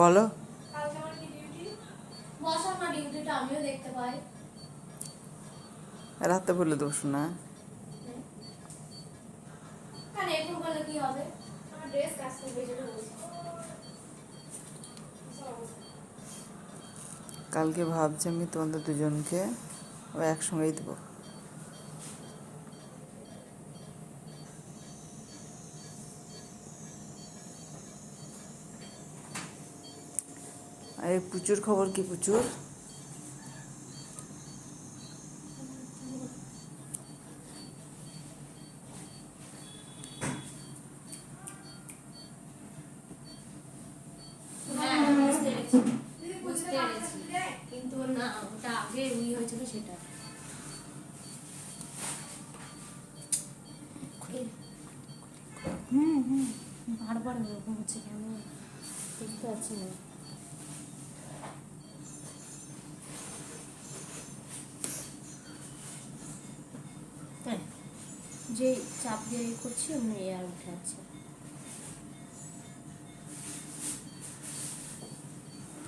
বলো। কালকে আমার কি ডিউটি? বসার না ডিউটিটা আমিও দেখতে পাই। রাতে বলে দেবো শোনা। কেন এখন বললে কি হবে? আমার ড্রেস কাজ করবে যেটা বলছি। কালকে ভাবছি আমি তোমাদের দুজনকে একসঙ্গেই দেবো। আর এই পুচুর খবর কি? পুচুর বুঝতে পেরেছি কিন্তু না ওটা আগে হয়েছিল সেটা। বারবার এরকম হচ্ছে কেন বুঝতে পারছি না। হ্যাঁ যে চাপ দিয়ে করছি অমনি আর উঠে আছে।